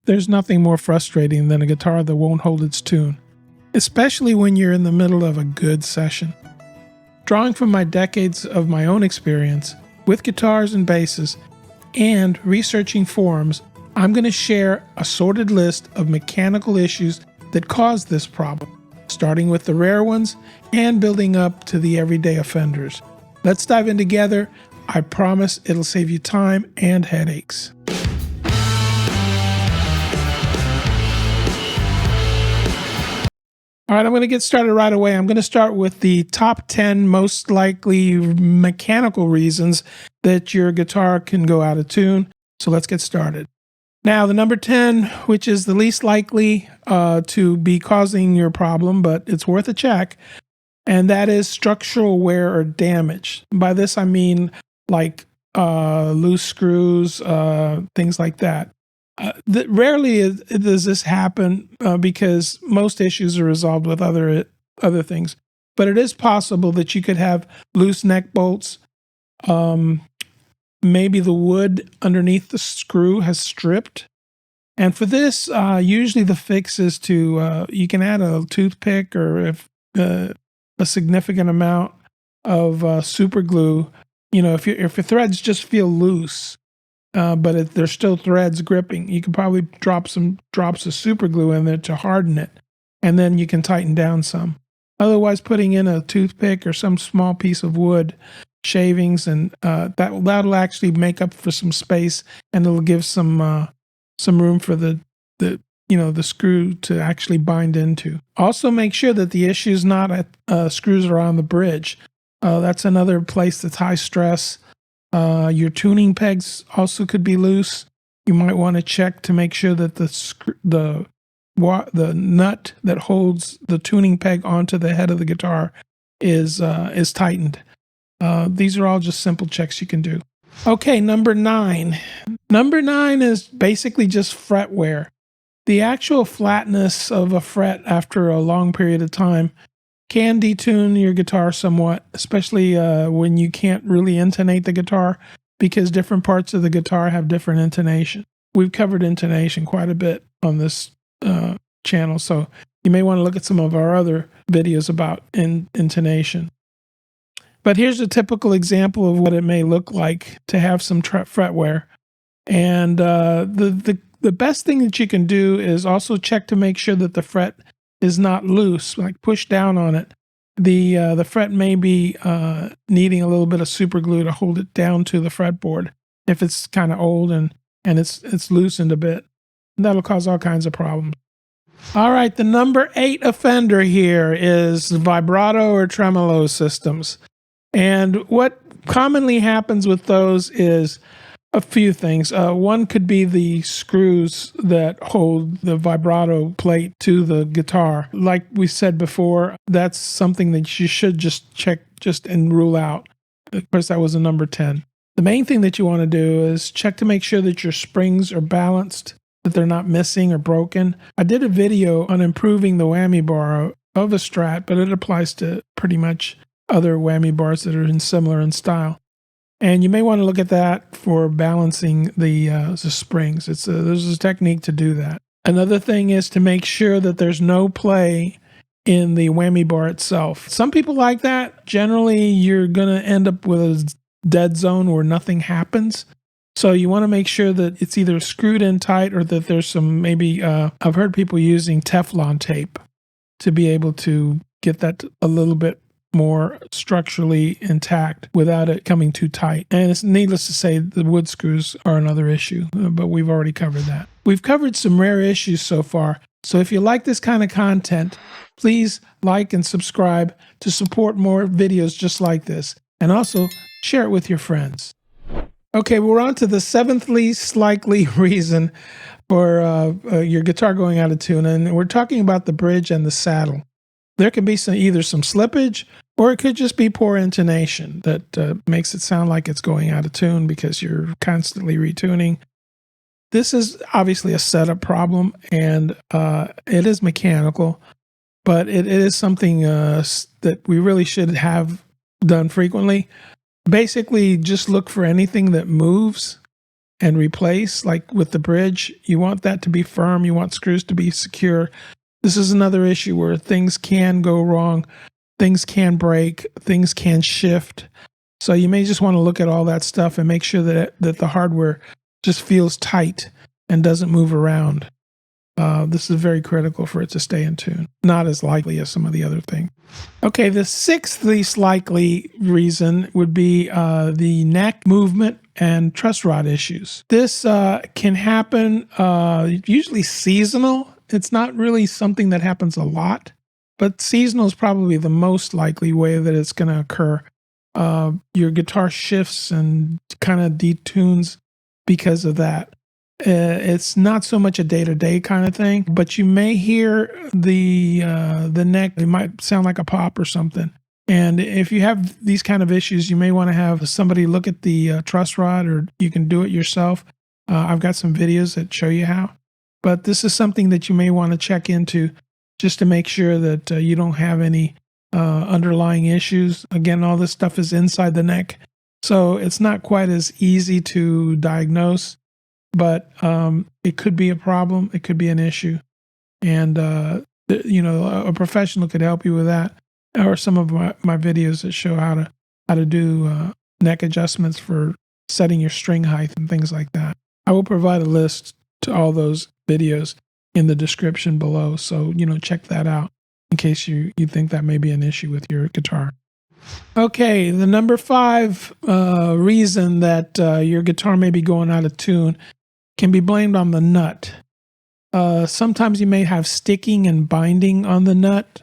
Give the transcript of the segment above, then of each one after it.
There's nothing more frustrating than a guitar that won't hold its tune, especially when you're in the middle of a good session. Drawing from my decades of my own experience with guitars and basses and researching forums, I'm going to share a sorted list of mechanical issues that cause this problem, starting with the rare ones and building up to the everyday offenders. Let's dive in together. I promise it'll save you time and headaches. All right, I'm going to get started right away. I'm going to start with the top 10 most likely mechanical reasons that your guitar can go out of tune. So let's get started. Now, the number 10, which is the least likely to be causing your problem, but it's worth a check, and that is structural wear or damage. By this, I mean like loose screws, things like that. Rarely does this happen because most issues are resolved with other things. But it is possible that you could have loose neck bolts. Maybe the wood underneath the screw has stripped. And for this, usually the fix is to you can add a toothpick or if a significant amount of super glue. You know, if your threads just feel loose. But there's still threads gripping, you can probably drop some drops of super glue in there to harden it, and then you can tighten down some. Otherwise, putting in a toothpick or some small piece of wood shavings, and that'll actually make up for some space, and it'll give some room for the screw to actually bind into. Also, make sure that the issue is not at screws around the bridge. That's another place that's high stress. Your tuning pegs also could be loose. You might want to check to make sure that the nut that holds the tuning peg onto the head of the guitar is tightened. These are all just simple checks you can do. Okay, number 9. Number 9 is basically just fret wear. The actual flatness of a fret after a long period of time can detune your guitar somewhat, especially when you can't really intonate the guitar because different parts of the guitar have different intonation. We've covered intonation quite a bit on this channel, so you may want to look at some of our other videos about intonation. But here's a typical example of what it may look like to have some fret wear. And the best thing that you can do is also check to make sure that the fret is not loose, like push down on it. The fret may be needing a little bit of super glue to hold it down to the fretboard if it's kind of old and it's loosened a bit. And that'll cause all kinds of problems. All right, the number 8 offender here is vibrato or tremolo systems. And what commonly happens with those is a few things. One could be the screws that hold the vibrato plate to the guitar. Like we said before, that's something that you should just check and rule out. Of course, that was a number 10. The main thing that you want to do is check to make sure that your springs are balanced, that they're not missing or broken. I did a video on improving the whammy bar of a Strat, but it applies to pretty much other whammy bars that are similar in style. And you may want to look at that for balancing the springs. There's a technique to do that. Another thing is to make sure that there's no play in the whammy bar itself. Some people like that. Generally, you're going to end up with a dead zone where nothing happens. So you want to make sure that it's either screwed in tight or that there's some maybe, I've heard people using Teflon tape to be able to get that a little bit more structurally intact without it coming too tight. And it's needless to say, the wood screws are another issue, but we've already covered that. We've covered some rare issues so far. So if you like this kind of content, please like and subscribe to support more videos just like this. And also share it with your friends. Okay, we're on to the 7th least likely reason for your guitar going out of tune. And we're talking about the bridge and the saddle. There can be either some slippage or it could just be poor intonation that makes it sound like it's going out of tune because you're constantly retuning. This is obviously a setup problem and it is mechanical, but it is something that we really should have done frequently. Basically, just look for anything that moves and replace, like with the bridge. You want that to be firm. You want screws to be secure. This is another issue where things can go wrong. Things can break. Things can shift. So you may just want to look at all that stuff and make sure that the hardware just feels tight and doesn't move around. This is very critical for it to stay in tune. Not as likely as some of the other things. Okay, the sixth least likely reason would be the neck movement and truss rod issues. This can happen, usually seasonal. It's not really something that happens a lot, but seasonal is probably the most likely way that it's going to occur. Your guitar shifts and kind of detunes because of that. It's not so much a day-to-day kind of thing, but you may hear the neck. It might sound like a pop or something. And if you have these kind of issues, you may want to have somebody look at the truss rod, or you can do it yourself. I've got some videos that show you how. But this is something that you may want to check into just to make sure that you don't have any underlying issues. Again, all this stuff is inside the neck, so it's not quite as easy to diagnose. But it could be a problem. It could be an issue. And, a professional could help you with that. Or some of my videos that show how to do neck adjustments for setting your string height and things like that. I will provide a list to all those videos in the description below. So, check that out in case you think that may be an issue with your guitar. Okay, the number 5 reason that your guitar may be going out of tune can be blamed on the nut. Sometimes you may have sticking and binding on the nut,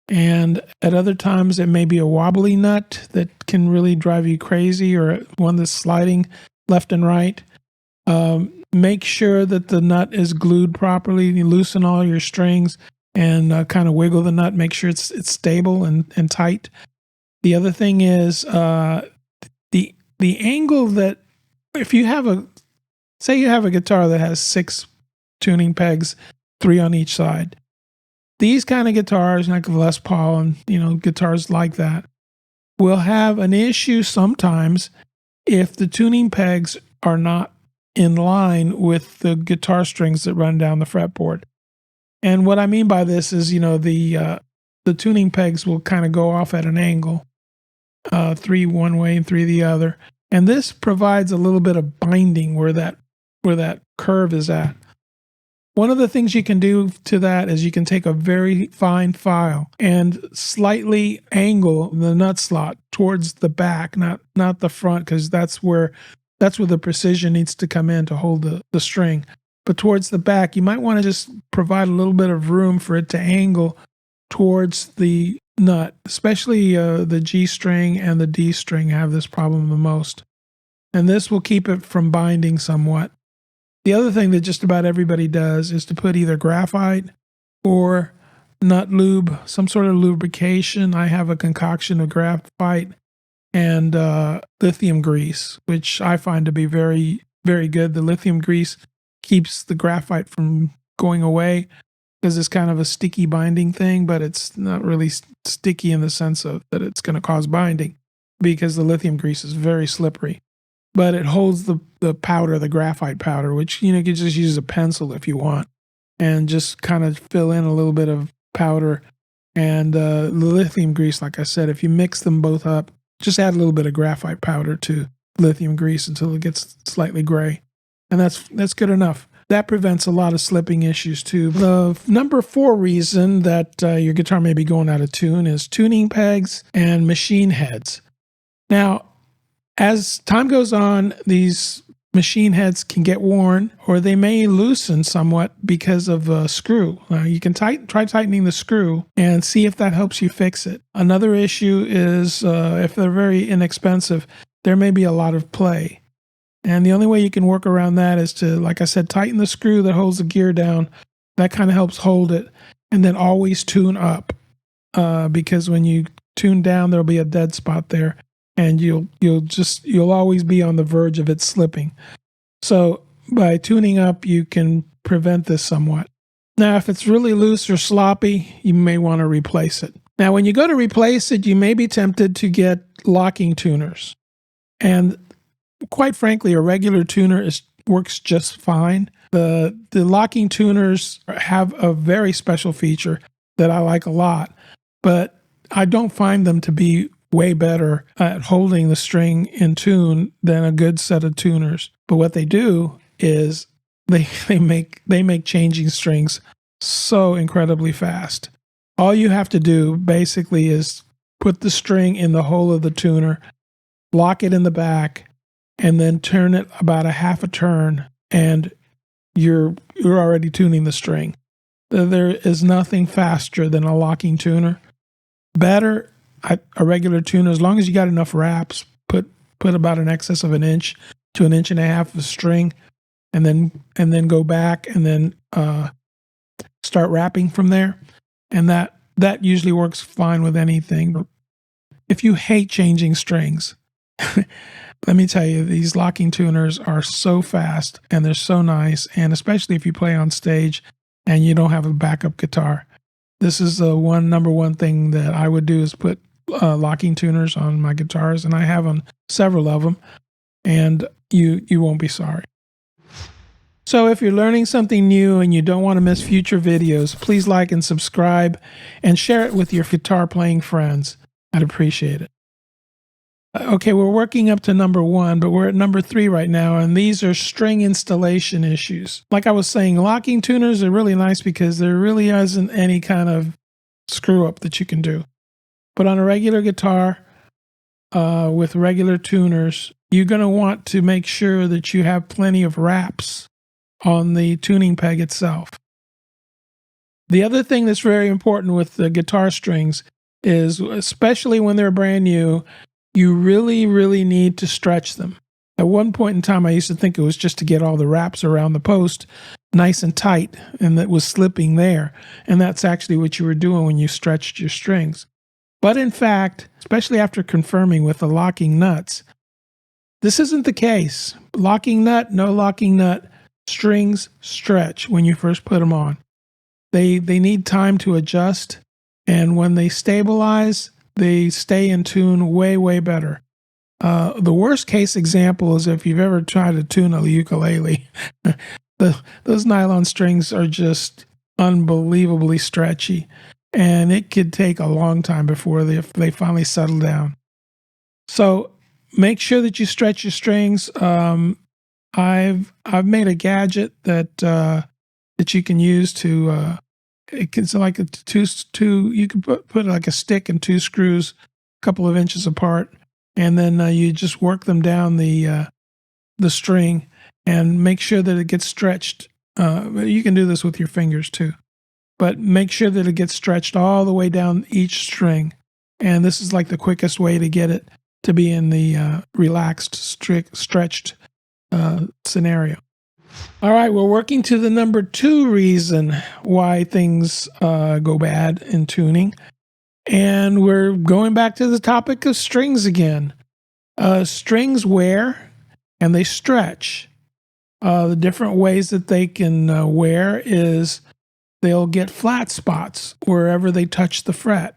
and at other times it may be a wobbly nut that can really drive you crazy, or one that's sliding left and right. Make sure that the nut is glued properly. You loosen all your strings and kind of wiggle the nut. Make sure it's stable and tight. The other thing is the angle that, if you have say you have a guitar that has 6 tuning pegs, 3 on each side. These kind of guitars, like Les Paul and guitars like that, will have an issue sometimes if the tuning pegs are not in line with the guitar strings that run down the fretboard. And what I mean by this is, the tuning pegs will kind of go off at an angle, 3 one way and 3 the other. And this provides a little bit of binding where that curve is at. One of the things you can do to that is you can take a very fine file and slightly angle the nut slot towards the back, not the front, because that's where the precision needs to come in to hold the string. But towards the back, you might want to just provide a little bit of room for it to angle towards the nut. Especially the G string and the D string have this problem the most. And this will keep it from binding somewhat. The other thing that just about everybody does is to put either graphite or nut lube, some sort of lubrication. I have a concoction of graphite and lithium grease, which I find to be very, very good. The lithium grease keeps the graphite from going away because it's kind of a sticky binding thing, but it's not really sticky in the sense of that it's going to cause binding, because the lithium grease is very slippery. But it holds the powder, the graphite powder, which, you can just use a pencil if you want, and just kind of fill in a little bit of powder. And the lithium grease, like I said, if you mix them both up, just add a little bit of graphite powder to lithium grease until it gets slightly gray. And that's good enough. That prevents a lot of slipping issues too. The number 4 reason that your guitar may be going out of tune is tuning pegs and machine heads. Now, as time goes on, these machine heads can get worn, or they may loosen somewhat because of a screw. You can try tightening the screw and see if that helps you fix it. Another issue is if they're very inexpensive, there may be a lot of play. And the only way you can work around that is to, like I said, tighten the screw that holds the gear down. That kind of helps hold it. And then always tune up, because when you tune down, there'll be a dead spot there. And you'll always be on the verge of it slipping. So by tuning up, you can prevent this somewhat. Now, if it's really loose or sloppy, you may want to replace it. Now, when you go to replace it, you may be tempted to get locking tuners. And quite frankly, a regular tuner works just fine. The locking tuners have a very special feature that I like a lot, but I don't find them to be way better at holding the string in tune than a good set of tuners. But what they do is they make changing strings so incredibly fast. All you have to do basically is put the string in the hole of the tuner, lock it in the back, and then turn it about a half a turn, and you're already tuning the string. There is nothing faster than a locking tuner. Better a regular tuner, as long as you got enough wraps, put about an excess of an inch to an inch and a half of string, and then go back and then start wrapping from there. And that usually works fine with anything. If you hate changing strings, let me tell you, these locking tuners are so fast and they're so nice. And especially if you play on stage and you don't have a backup guitar, this is the number one thing that I would do is put locking tuners on my guitars. And I have on several of them, and you won't be sorry. So if you're learning something new and you don't want to miss future videos, please like and subscribe and share it with your guitar playing friends. I'd appreciate it. Okay, we're working up to number 1, but we're at number 3 right now, and these are string installation issues. Like I was saying, locking tuners are really nice because there really isn't any kind of screw up that you can do. But on a regular guitar with regular tuners, you're going to want to make sure that you have plenty of wraps on the tuning peg itself. The other thing that's very important with the guitar strings is, especially when they're brand new, you really, really need to stretch them. At one point in time, I used to think it was just to get all the wraps around the post nice and tight, and that was slipping there. And that's actually what you were doing when you stretched your strings. But in fact, especially after confirming with the locking nuts, this isn't the case. Locking nut, no locking nut, strings stretch when you first put them on. They need time to adjust, and when they stabilize, they stay in tune way, way better. The worst case example is if you've ever tried to tune a ukulele. Those nylon strings are just unbelievably stretchy, and it could take a long time before they finally settle down. So make sure that you stretch your strings. I've made a gadget that you can use to it's like a two you can put like a stick and 2 screws a couple of inches apart, and then you just work them down the string and make sure that it gets stretched. You can do this with your fingers too, but make sure that it gets stretched all the way down each string. And this is like the quickest way to get it to be in the relaxed, stretched scenario. All right, we're working to the number 2 reason why things go bad in tuning. And we're going back to the topic of strings again. Strings wear and they stretch. The different ways that they can wear is they'll get flat spots wherever they touch the fret.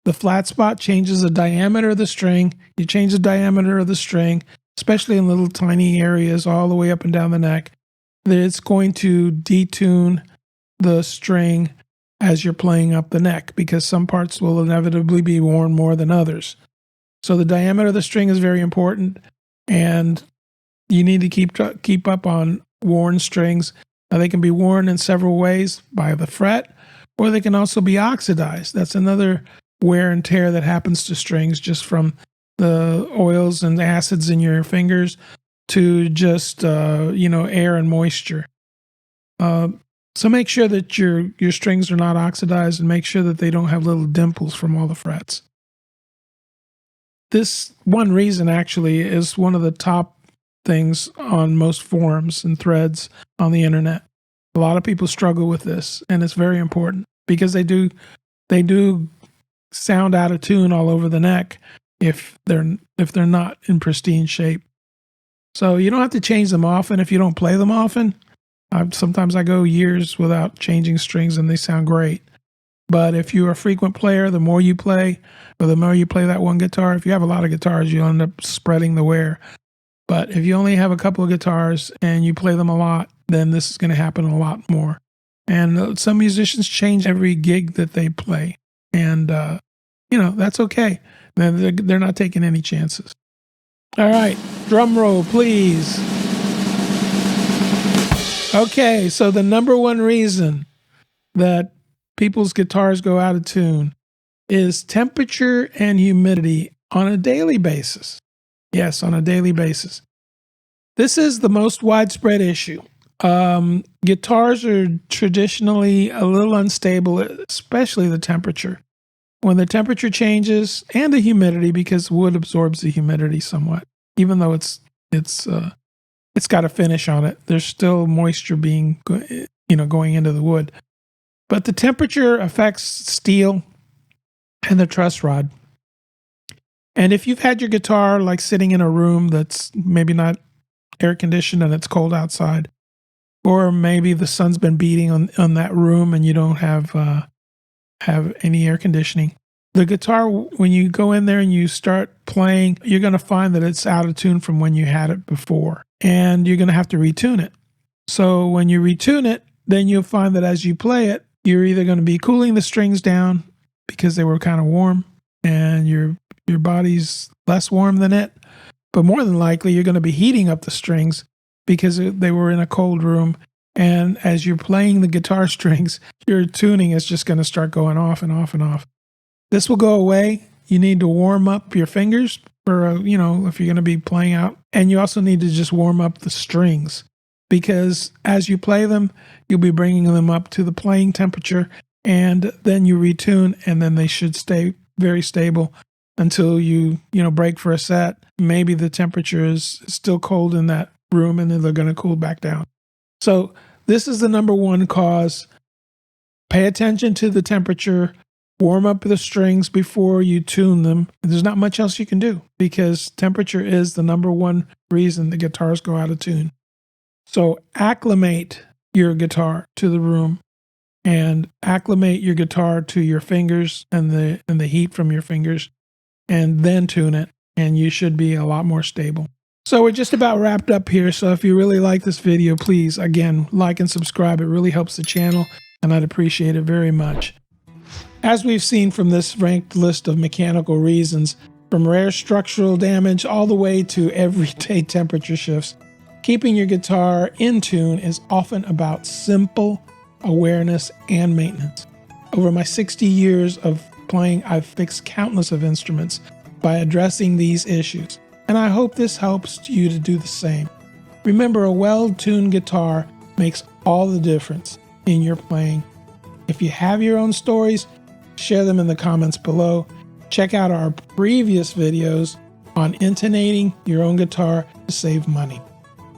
The flat spot changes the diameter of the string. You change the diameter of the string, especially in little tiny areas all the way up and down the neck. It's going to detune the string as you're playing up the neck, because some parts will inevitably be worn more than others. So the diameter of the string is very important, and you need to keep up on worn strings. Now, they can be worn in several ways by the fret, or they can also be oxidized. That's another wear and tear that happens to strings just from the oils and acids in your fingers to just air and moisture. So make sure that your strings are not oxidized, and make sure that they don't have little dimples from all the frets. This one reason actually is one of the top things on most forums and threads on the internet. A lot of people struggle with this, and it's very important because they do sound out of tune all over the neck if they're not in pristine shape. So you don't have to change them often if you don't play them often. Sometimes I go years without changing strings and they sound great. But if you're a frequent player, the more you play, or the more you play that one guitar, if you have a lot of guitars, you'll end up spreading the wear. But if you only have a couple of guitars and you play them a lot, then this is going to happen a lot more. And some musicians change every gig that they play. And, that's okay. They're not taking any chances. All right, drum roll, please. Okay, so the number one reason that people's guitars go out of tune is temperature and humidity on a daily basis. Yes, on a daily basis. This is the most widespread issue. Guitars are traditionally a little unstable, especially the temperature. When the temperature changes and the humidity, because wood absorbs the humidity somewhat, even though it's got a finish on it, there's still moisture being going into the wood. But the temperature affects steel and the truss rod. And if you've had your guitar like sitting in a room that's maybe not air conditioned and it's cold outside, or maybe the sun's been beating on that room and you don't have any air conditioning, the guitar, when you go in there and you start playing, you're going to find that it's out of tune from when you had it before, and you're going to have to retune it. So when you retune it, then you'll find that as you play it, you're either going to be cooling the strings down because they were kind of warm and your body's less warm than it, but more than likely you're going to be heating up the strings because they were in a cold room. And as you're playing the guitar strings, your tuning is just going to start going off and off and off. This will go away. You need to warm up your fingers for, if you're going to be playing out. And you also need to just warm up the strings, because as you play them, you'll be bringing them up to the playing temperature, and then you retune, and then they should stay very stable until you break for a set. Maybe the temperature is still cold in that room, and then they're going to cool back down. So this is the number one cause. Pay attention to the temperature. Warm up the strings before you tune them. There's not much else you can do because temperature is the number one reason the guitars go out of tune. So acclimate your guitar to the room and acclimate your guitar to your fingers and the heat from your fingers, and then tune it, and you should be a lot more stable. So we're just about wrapped up here. So if you really like this video, please, again, like and subscribe. It really helps the channel, and I'd appreciate it very much. As we've seen from this ranked list of mechanical reasons, from rare structural damage all the way to everyday temperature shifts, keeping your guitar in tune is often about simple awareness and maintenance. Over my 60 years of playing, I've fixed countless of instruments by addressing these issues, and I hope this helps you to do the same. Remember, a well-tuned guitar makes all the difference in your playing. If you have your own stories, share them in the comments below. Check out our previous videos on intonating your own guitar to save money.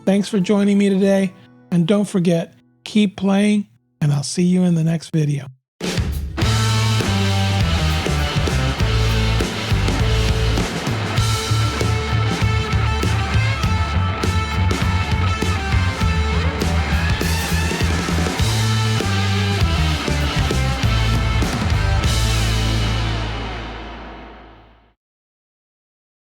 Thanks for joining me today, and don't forget, keep playing, and I'll see you in the next video.